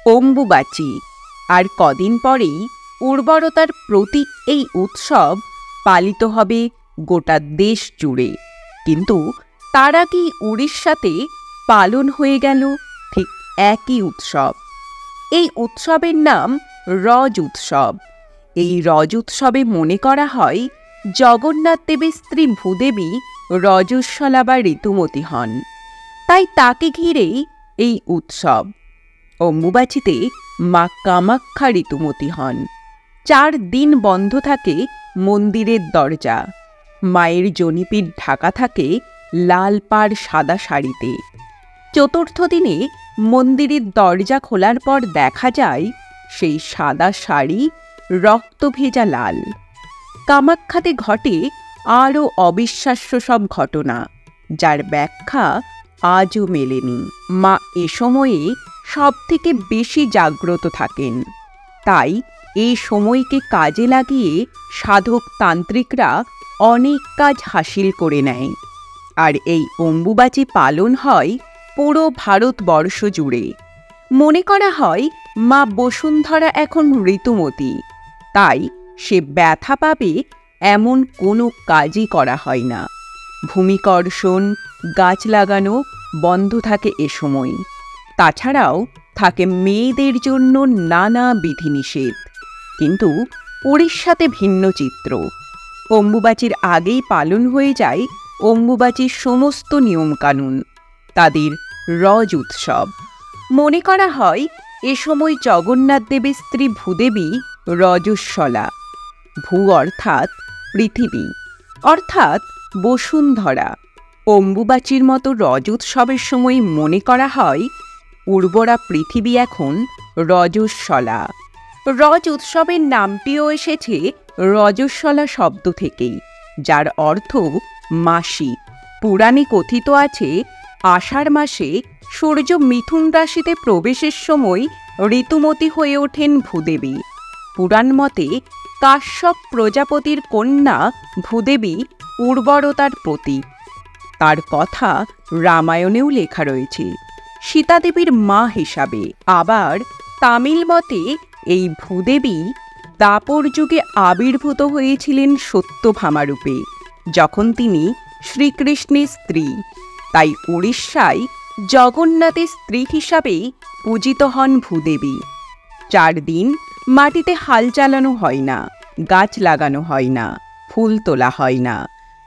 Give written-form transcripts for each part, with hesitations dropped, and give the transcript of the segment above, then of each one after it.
অম্বুবাচী। আর কদিন পরেই উর্বরতার প্রতীক এই উৎসব পালিত হবে গোটা দেশ জুড়ে। কিন্তু তার আগেই উড়িষ্যাতে পালন হয়ে গেল ঠিক একই উৎসব। এই উৎসবের নাম রজ উৎসব। এই রজ উৎসবে মনে করা হয় জগন্নাথ দেবের স্ত্রী ভূদেবী রজস্বলা বা ঋতুমতী হন, তাই তাকে ঘিরেই এই উৎসব। অম্বুবাচীতে মা কামাখ্যা ঋতুমতী হন। 4 দিন বন্ধ থাকে মন্দিরের দরজা। মায়ের জনিপিঠ ঢাকা থাকে লাল পাড় সাদা শাড়িতে। চতুর্থ দিনে মন্দিরের দরজা খোলার পর দেখা যায় সেই সাদা শাড়ি রক্ত ভেজা লাল। কামাখ্যাতে ঘটে আরও অবিশ্বাস্য সব ঘটনা, যার ব্যাখ্যা আজও মেলেনি। মা এ সময়ে সবথেকে বেশি জাগ্রত থাকেন, তাই এই সময়কে কাজে লাগিয়ে সাধক তান্ত্রিকরা অনেক কাজ হাসিল করে নেয়। আর এই অম্বুবাচী পালন হয় পুরো ভারতবর্ষ জুড়ে। মনে করা হয় মা বসুন্ধরা এখন ঋতুমতী, তাই সে ব্যথা পাবে এমন কোনো কাজই করা হয় না। ভূমিকর্ষণ, গাছ লাগানো বন্ধ থাকে এ সময়। তাছাড়াও থাকে মেয়েদের জন্য নানা বিধিনিষেধ। কিন্তু উড়িষ্যাতে ভিন্ন চিত্র। অম্বুবাচীর আগেই পালন হয়ে যায় অম্বুবাচীর সমস্ত নিয়মকানুন, তাদের রজ উৎসব। মনে করা হয় এ সময় জগন্নাথ দেবের স্ত্রী ভূদেবী রজস্বলা, ভূ অর্থাৎ পৃথিবী, অর্থাৎ বসুন্ধরা। অম্বুবাচীর মতো রজ উৎসবের সময় মনে করা হয় উর্বরা পৃথিবী এখন রজস্বলা। রজ উৎসবের নামটিও এসেছে রজস্বলা শব্দ থেকেই, যার অর্থ মাসি। পুরাণে কথিত আছে আষাঢ় মাসে সূর্য মিথুন রাশিতে প্রবেশের সময় ঋতুমতী হয়ে ওঠেন ভূদেবী। পুরাণ মতে কাশ্যপ প্রজাপতির কন্যা ভূদেবী উর্বরতার প্রতীক। তার কথা রামায়ণেও লেখা রয়েছে সীতাদেবীর মা হিসাবে। আবার তামিল মতে এই ভূদেবী দাপর যুগে আবির্ভূত হয়েছিলেন সত্যভামারূপে, যখন তিনি শ্রীকৃষ্ণের স্ত্রী। তাই উড়িষ্যায় জগন্নাথের স্ত্রী হিসাবেই পূজিত হন ভূদেবী। 4 দিন মাটিতে হাল চালানো হয় না, গাছ লাগানো হয় না, ফুল তোলা হয় না।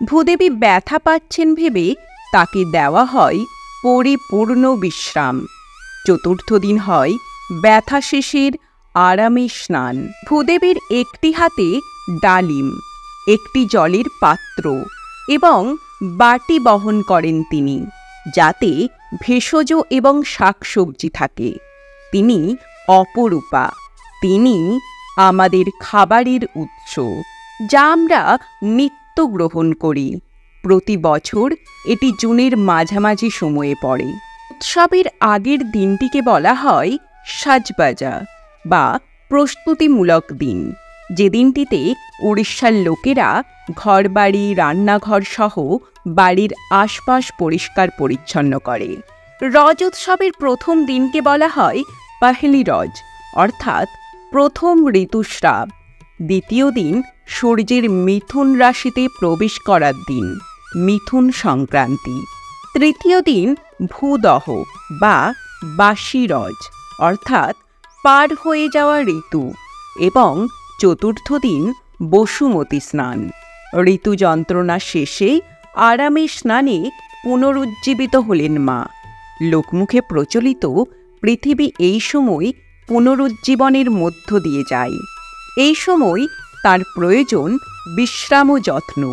ভূদেবী ব্যথা পাচ্ছেন ভেবে তাকে দেওয়া হয় পরিপূর্ণ বিশ্রাম। চতুর্থ দিন হয় ব্যথা শেষের আরামে স্নান। ভূদেবীর একটি হাতে ডালিম, একটি জলের পাত্র এবং বাটি বহন করেন তিনি, যাতে ভেষজ এবং শাকসবজি থাকে। তিনি অপরূপা। তিনি আমাদের খাবারের উৎস, যা আমরা নিত্য গ্রহণ করি। প্রতি বছর এটি জুনের মাঝামাঝি সময়ে পড়ে। উৎসবের আগের দিনটিকে বলা হয় সাজবাজা বা প্রস্তুতিমূলক দিন, যে দিনটিতে উড়িষ্যার লোকেরা ঘরবাড়ি, রান্নাঘর সহ বাড়ির আশপাশ পরিষ্কার পরিচ্ছন্ন করে। রজ উৎসবের প্রথম দিনকে বলা হয় পহেলি রজ, অর্থাৎ প্রথম ঋতুস্রাব। দ্বিতীয় দিন সূর্যের মিথুন রাশিতে প্রবেশ করার দিন, মিথুন সংক্রান্তি। তৃতীয় দিন ভূদহ বা বাসি রজ, অর্থাৎ পার হয়ে যাওয়া ঋতু। এবং চতুর্থ দিন বসুমতী স্নান। ঋতু যন্ত্রণা শেষে আরামে স্নানে পুনরুজ্জীবিত হলেন মা। লোকমুখে প্রচলিত পৃথিবী এই সময় পুনরুজ্জীবনের মধ্য দিয়ে যায়। এই সময় তার প্রয়োজন বিশ্রাম ও যত্ন।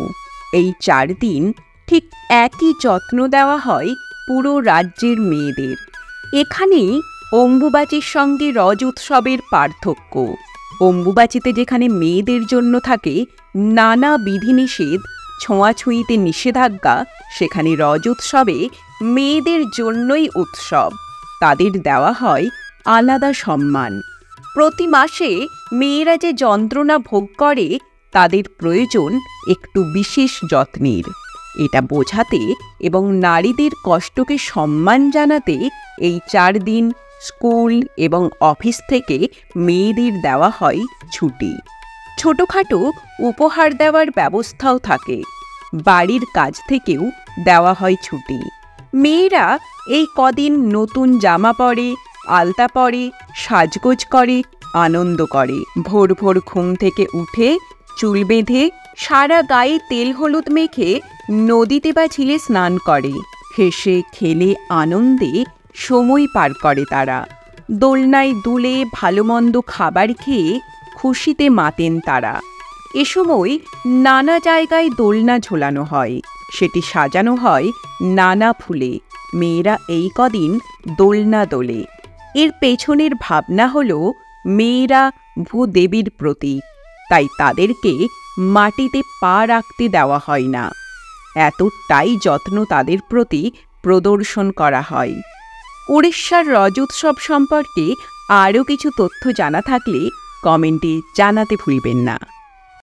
এই 4 দিন ঠিক একই যত্ন দেওয়া হয় পুরো রাজ্যের মেয়েদের। এখানেই অম্বুবাচীর সঙ্গে রজ উৎসবের পার্থক্য। অম্বুবাচীতে যেখানে মেয়েদের জন্য থাকে নানা বিধিনিষেধ, ছোঁয়াছুঁয়িতে নিষেধাজ্ঞা, সেখানে রজ উৎসবে মেয়েদের জন্যই উৎসব। তাদের দেওয়া হয় আলাদা সম্মান। প্রতি মাসে মেয়েরা যে যন্ত্রণা ভোগ করে, তাদের প্রয়োজন একটু বিশেষ যত্নের। এটা বোঝাতে এবং নারীদের কষ্টকে সম্মান জানাতে এই 4 দিন স্কুল এবং অফিস থেকে মেয়েদের দেওয়া হয় ছুটি। ছোটখাটো উপহার দেওয়ার ব্যবস্থাও থাকে। বাড়ির কাজ থেকেও দেওয়া হয় ছুটি। মেয়েরা এই কদিন নতুন জামা পরে, আলতা পরে, সাজগোজ করে, আনন্দ করে। ভোর ভোর ঘুম থেকে উঠে চুল বেঁধে সারা গায়ে তেল হলুদ মেখে নদীতে বা ঝিলে স্নান করে। হেসে খেলে আনন্দে সময় পার করে তারা। দোলনায় দুলে ভালো মন্দ খাবার খেয়ে খুশিতে মাতেন তারা। এ সময় নানা জায়গায় দোলনা ঝোলানো হয়, সেটি সাজানো হয় নানা ফুলে। মেয়েরা এই কদিন দোলনা দোলে। এর পেছনের ভাবনা হল মেয়েরা ভূদেবীর প্রতীক, তাই তাদেরকে মাটিতে পা রাখতে দেওয়া হয় না। এতটাই যত্ন তাদের প্রতি প্রদর্শন করা হয়। উড়িষ্যার রজ উৎসব সম্পর্কে আরও কিছু তথ্য জানা থাকলে কমেন্টে জানাতে ভুলবেন না।